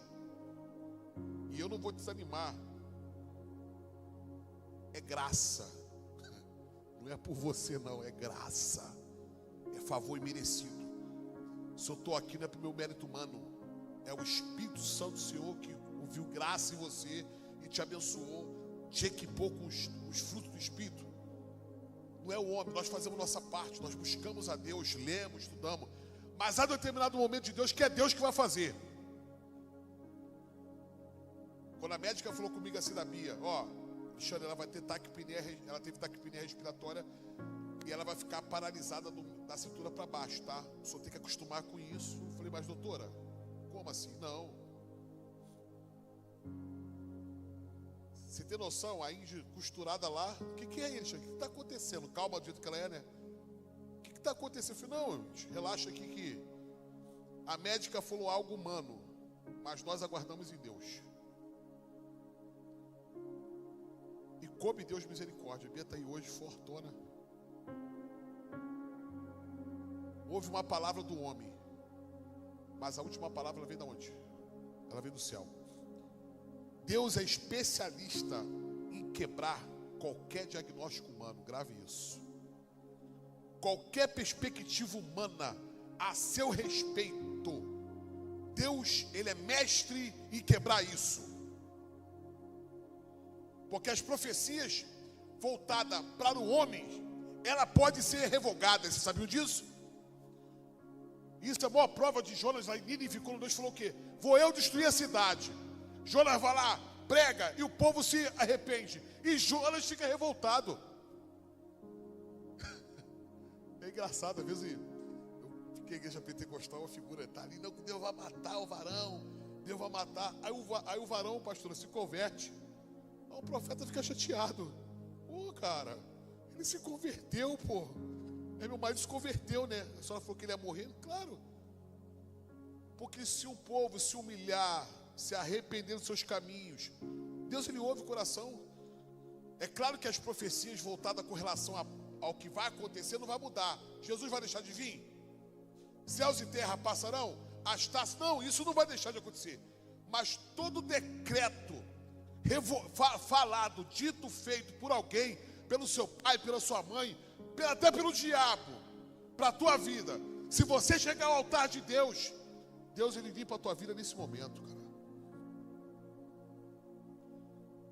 E eu não vou desanimar, é graça, não é por você não, é graça, é favor imerecido. Se eu estou aqui não é pelo meu mérito humano, é o Espírito Santo do Senhor que viu graça em você e te abençoou, te equipou com os frutos do Espírito. Não é o homem, nós fazemos nossa parte, nós buscamos a Deus, lemos, estudamos, mas há determinado momento de Deus que é Deus que vai fazer. Quando a médica falou comigo assim da Bia, Alexandre, ela vai ter taquipneia, ela teve taquipneia respiratória e ela vai ficar paralisada da cintura para baixo, tá? O senhor tem que acostumar com isso. Eu falei, mas doutora, como assim? Não. Você tem noção, a Índia costurada lá, o que é isso? O que está acontecendo? Calma do jeito que ela é, né? O que está acontecendo? Eu falei, não, relaxa aqui que a médica falou algo humano, mas nós aguardamos em Deus. Coube Deus misericórdia. A Bia está aí hoje, fortona. Houve uma palavra do homem, mas a última palavra ela vem de onde? Ela vem do céu. Deus é especialista em quebrar qualquer diagnóstico humano. Grave isso. Qualquer perspectiva humana a seu respeito, Deus, Ele é mestre em quebrar isso. Porque as profecias voltadas para o homem, ela pode ser revogada. Vocês sabiam disso? Isso é a maior prova de Jonas lá em Nínive, quando Deus falou o quê? Vou eu destruir a cidade. Jonas vai lá, prega, e o povo se arrepende. E Jonas fica revoltado. É engraçado, às vezes a igreja pentecostal, uma figura está ali, não, que Deus vai matar o varão, Deus vai matar. Aí o varão, pastor, se converte. Aí o profeta fica chateado. Pô, cara, ele se converteu, pô. Aí meu marido se converteu, né? A senhora falou que ele ia morrer? Claro. Porque se o povo se humilhar, se arrepender dos seus caminhos, Deus, Ele ouve o coração. É claro que as profecias voltadas com relação ao que vai acontecer não vai mudar. Jesus vai deixar de vir? Céus e terra passarão? As taças? Não, isso não vai deixar de acontecer. Mas todo decreto falado, dito, feito por alguém, pelo seu pai, pela sua mãe, até pelo diabo, para a tua vida, se você chegar ao altar de Deus, Deus, Ele limpa a tua vida nesse momento, cara.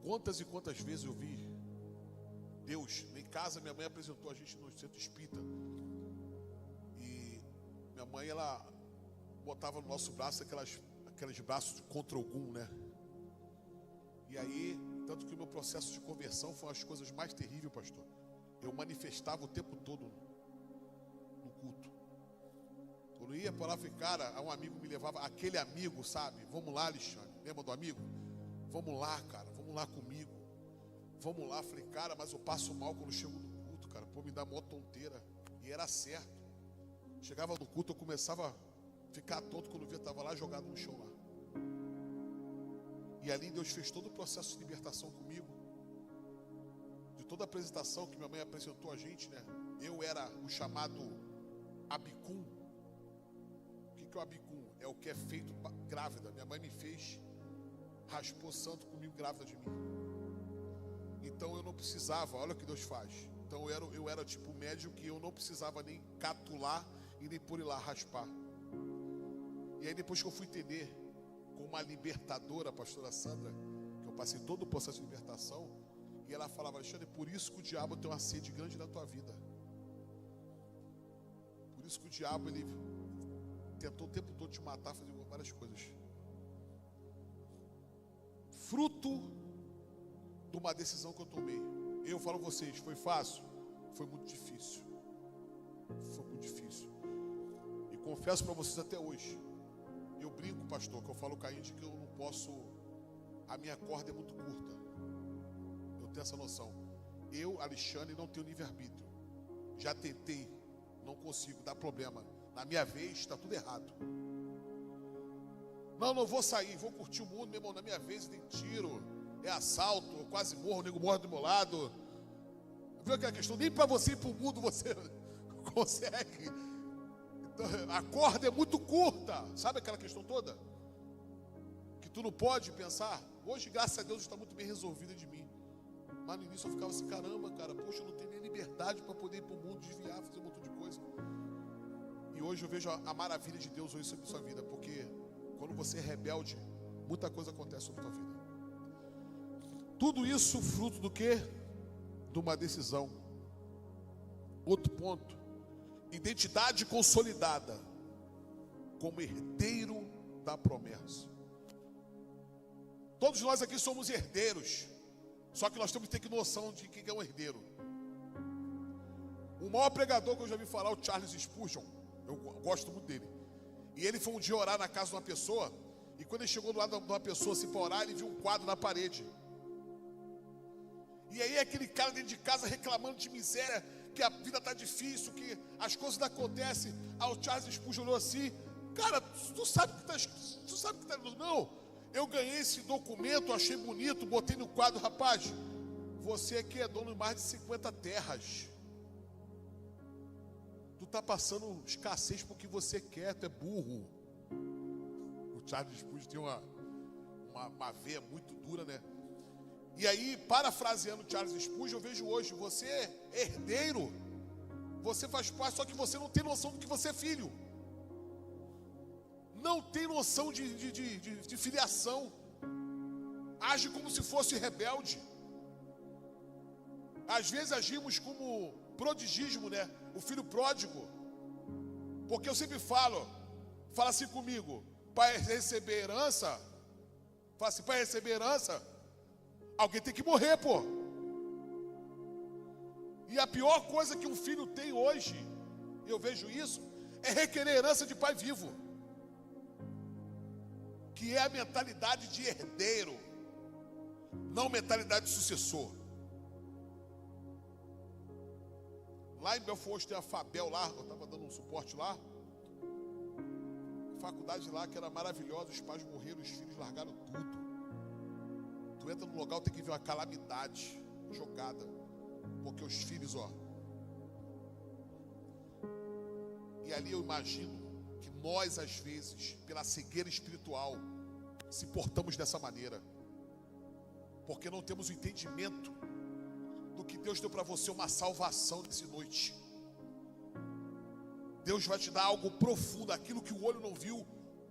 Quantas e quantas vezes eu vi Deus, em casa, minha mãe apresentou a gente no centro espírita, e minha mãe, ela botava no nosso braço aqueles braços contra algum, né? E aí, tanto que o meu processo de conversão foi uma das coisas mais terríveis, pastor. Eu manifestava o tempo todo no culto. Quando eu ia para lá, cara, um amigo me levava, aquele amigo, sabe? Vamos lá, Alexandre, lembra do amigo? Vamos lá, cara, vamos lá comigo. Vamos lá, falei, cara, mas eu passo mal quando chego no culto, cara. Pô, me dá mó tonteira. E era certo. Chegava no culto, eu começava a ficar tonto quando eu via, estava lá jogado no chão lá. E ali Deus fez todo o processo de libertação comigo. De toda a apresentação que minha mãe apresentou a gente, né? Eu era o chamado Abicum. O que é o Abicum? É o que é feito grávida. Minha mãe me fez, raspou santo comigo grávida de mim. Então eu não precisava, olha o que Deus faz. Então eu era tipo médium que eu não precisava nem catular e nem pôr lá raspar. E aí depois que eu fui entender, com uma libertadora, a pastora Sandra, que eu passei todo o processo de libertação, e ela falava, Alexandre, por isso que o diabo tem uma sede grande na tua vida. Por isso que o diabo, ele tentou o tempo todo te matar, fazer várias coisas. Fruto de uma decisão que eu tomei. Eu falo a vocês, foi fácil? Foi muito difícil. Foi muito difícil. E confesso para vocês até hoje, eu brinco, pastor, que eu falo Caíde que eu não posso, a minha corda é muito curta. Eu tenho essa noção. Eu, Alexandre, não tenho livre-arbítrio. Já tentei, não consigo, dá problema. Na minha vez, está tudo errado. Não vou sair, vou curtir o mundo, meu irmão, na minha vez tem tiro, é assalto, eu quase morro, o nego morre do meu lado. Viu aquela questão? Nem para você ir para o mundo você consegue. Então, a corda é muito curta. Sabe aquela questão toda? Que tu não pode pensar. Hoje, graças a Deus, está muito bem resolvida de mim. Mas no início eu ficava assim, caramba, cara, poxa, eu não tenho nem liberdade para poder ir para o mundo, desviar, fazer um montão de coisa. E hoje eu vejo a maravilha de Deus hoje sobre a sua vida, porque quando você é rebelde, muita coisa acontece sobre a tua vida. Tudo isso fruto do quê? De uma decisão. Outro ponto, identidade consolidada como herdeiro da promessa. Todos nós aqui somos herdeiros, só que nós temos que ter noção de quem é um herdeiro. O maior pregador que eu já vi falar, o Charles Spurgeon, eu gosto muito dele. E ele foi um dia orar na casa de uma pessoa, e quando ele chegou do lado de uma pessoa assim para orar, ele viu um quadro na parede. E aí aquele cara dentro de casa reclamando de miséria, que a vida está difícil, que as coisas não acontecem. Aí o Charles Spurgeon olhou assim, cara, tu sabe que está. Não, eu ganhei esse documento, achei bonito, botei no quadro, rapaz, Você aqui é dono de mais de 50 terras. Tu está passando escassez porque você quer, tu é burro. O Charles Spurgeon tem uma veia muito dura, né? E aí, parafraseando Charles Spurgeon, eu vejo hoje, você é herdeiro, você faz parte, só que você não tem noção do que você é filho. Não tem noção de filiação. Age como se fosse rebelde. Às vezes agimos como prodigismo, né? O filho pródigo. Porque eu sempre fala assim comigo, para receber herança, fala assim, para receber herança, alguém tem que morrer, pô. E a pior coisa que um filho tem hoje, eu vejo isso, é requerer herança de pai vivo. Que é a mentalidade de herdeiro, não mentalidade de sucessor. Lá em Belfort tem a Fabel lá, eu estava dando um suporte lá. Faculdade lá que era maravilhosa, os pais morreram, os filhos largaram tudo. Tu entra no local, tem que ver uma calamidade jogada. Porque os filhos, E ali eu imagino que nós, às vezes, pela cegueira espiritual, se portamos dessa maneira. Porque não temos o entendimento do que Deus deu para você, uma salvação nessa noite. Deus vai te dar algo profundo, aquilo que o olho não viu,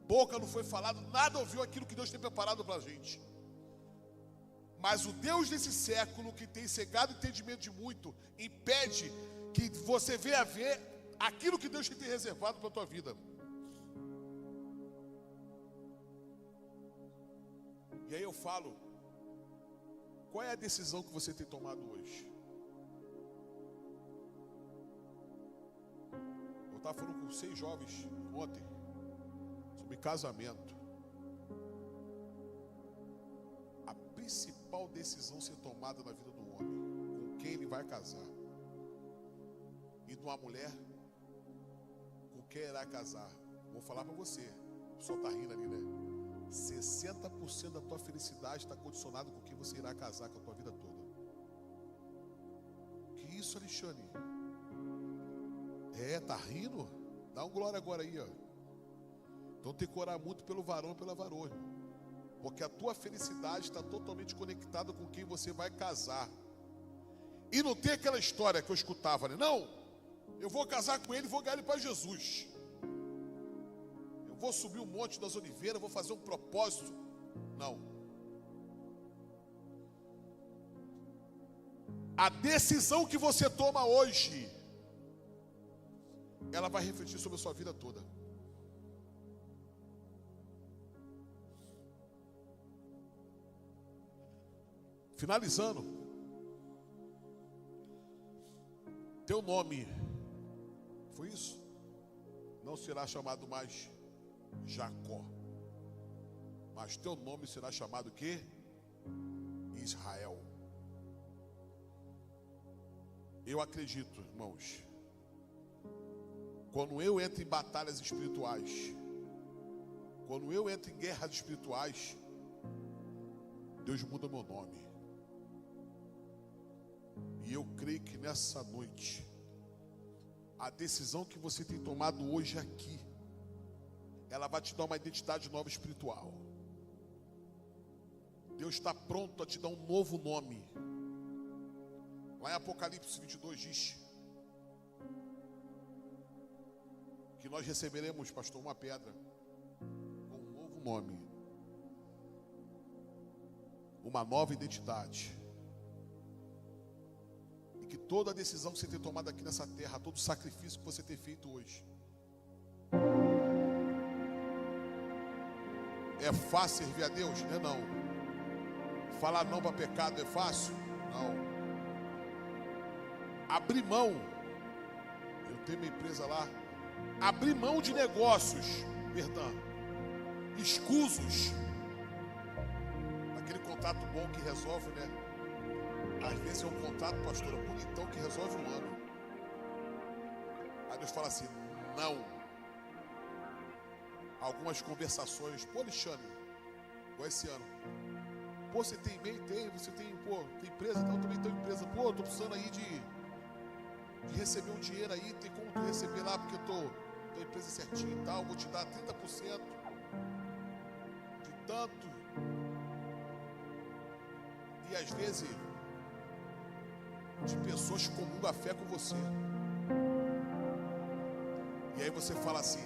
boca não foi falado, nada ouviu, aquilo que Deus tem preparado para a gente. Mas o Deus desse século, que tem cegado o entendimento de muito, impede que você venha ver aquilo que Deus tem reservado para a tua vida. E aí eu falo, qual é a decisão que você tem tomado hoje? Eu estava falando com 6 jovens ontem sobre casamento. A principal decisão a ser tomada na vida do homem, com quem ele vai casar, e de uma mulher com quem irá casar. Vou falar para você, o pessoal está rindo ali, né? 60% da tua felicidade está condicionado com quem você irá casar com a tua vida toda. Que isso, Alexandre? Tá rindo? Dá um glória agora aí, Então tem que orar muito pelo varão e pela varoa, irmão. Porque a tua felicidade está totalmente conectada com quem você vai casar. E não tem aquela história que eu escutava, né? Não, eu vou casar com ele e vou ganhar ele para Jesus. Eu vou subir o Monte das Oliveiras, vou fazer um propósito. Não. A decisão que você toma hoje, ela vai refletir sobre a sua vida toda. Finalizando, teu nome, foi isso? Não será chamado mais Jacó, mas teu nome será chamado o quê? Israel. Eu acredito, irmãos, quando eu entro em batalhas espirituais, quando eu entro em guerras espirituais, Deus muda meu nome. E eu creio que nessa noite, a decisão que você tem tomado hoje aqui, ela vai te dar uma identidade nova espiritual. Deus está pronto a te dar um novo nome. Lá em Apocalipse 22 diz que nós receberemos, pastor, uma pedra com um novo nome, uma nova identidade. E que toda a decisão que você tem tomado aqui nessa terra, todo o sacrifício que você tem feito hoje, é fácil servir a Deus? Não é não. Falar não para pecado é fácil? Não. Abrir mão, eu tenho uma empresa lá, abrir mão de negócios, escusos, aquele contrato bom que resolve, né? Às vezes é um contrato, pastor, bonitão que resolve um ano. Aí Deus fala assim, não. Algumas conversações, pô, Alexandre, igual esse ano, Pô, você tem e-mail? Tem. Você tem, pô, tem empresa? Então eu também tenho empresa. Pô, tô precisando aí de receber um dinheiro aí. Tem como tu receber lá, porque eu tô a empresa certinho e tal. Vou te dar 30% de tanto. E às vezes, de pessoas que comungam a fé com você. E aí você fala assim,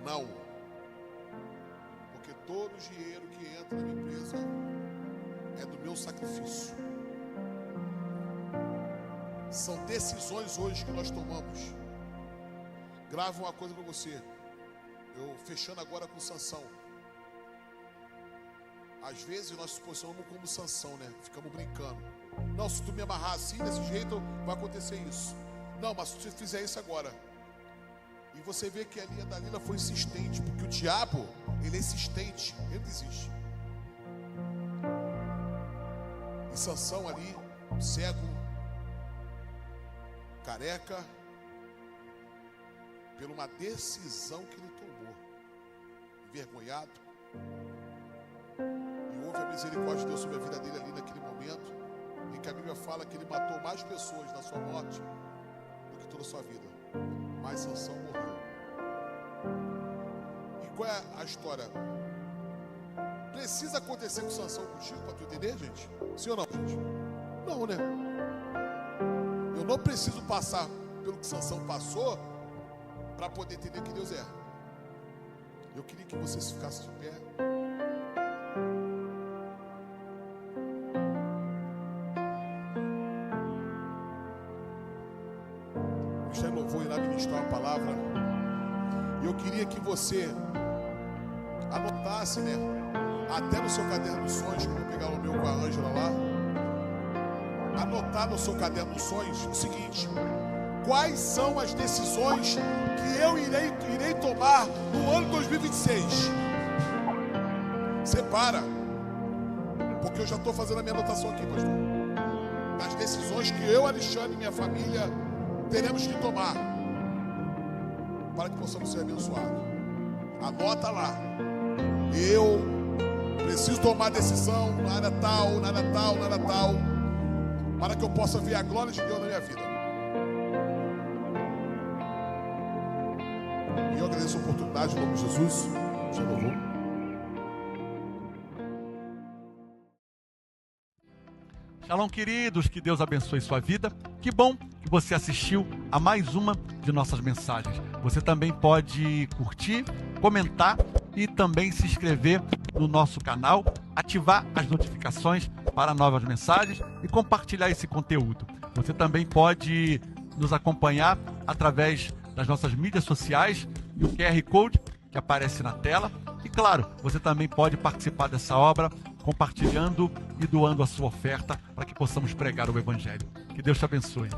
não. Porque todo o dinheiro que entra na minha empresa é do meu sacrifício. São decisões hoje que nós tomamos. Grava uma coisa para você. Eu fechando agora com Sansão. Às vezes nós nos posicionamos como Sansão, né? Ficamos brincando. Não, se tu me amarrar assim, desse jeito, vai acontecer isso. Não, mas se tu fizer isso agora. E você vê que ali a Dalila foi insistente, porque o diabo, ele é insistente, ele desiste. E Sansão ali, cego, careca, por uma decisão que ele tomou, envergonhado. E houve a misericórdia de Deus sobre a vida dele ali naquele momento, em que a Bíblia fala que ele matou mais pessoas na sua morte do que toda a sua vida. Mas Sansão morreu. E qual é a história? Precisa acontecer com Sansão contigo para tu entender, gente? Sim ou não, gente? Não, né? Eu não preciso passar pelo que Sansão passou para poder entender que Deus é. Eu queria que vocês ficassem de pé. Está em louvor, irá ministrar uma palavra. E eu queria que você anotasse, né? Até no seu caderno de sonhos, que eu vou pegar o meu com a Ângela lá. Anotar no seu caderno de sonhos o seguinte: quais são as decisões que eu irei tomar no ano 2026? Separa, porque eu já estou fazendo a minha anotação aqui, pastor, das decisões que eu, Alexandre e minha família teremos que tomar para que possamos ser abençoados. Anota lá. Eu preciso tomar decisão na área tal, na área tal, na área tal, para que eu possa ver a glória de Deus na minha vida. E eu agradeço a oportunidade em nome de Jesus. Já louvou. Shalom, queridos, que Deus abençoe sua vida. Que bom que você assistiu a mais uma de nossas mensagens. Você também pode curtir, comentar e também se inscrever no nosso canal, ativar as notificações para novas mensagens e compartilhar esse conteúdo. Você também pode nos acompanhar através das nossas mídias sociais e o QR Code que aparece na tela. E claro, você também pode participar dessa obra compartilhando e doando a sua oferta para que possamos pregar o Evangelho. Que Deus te abençoe.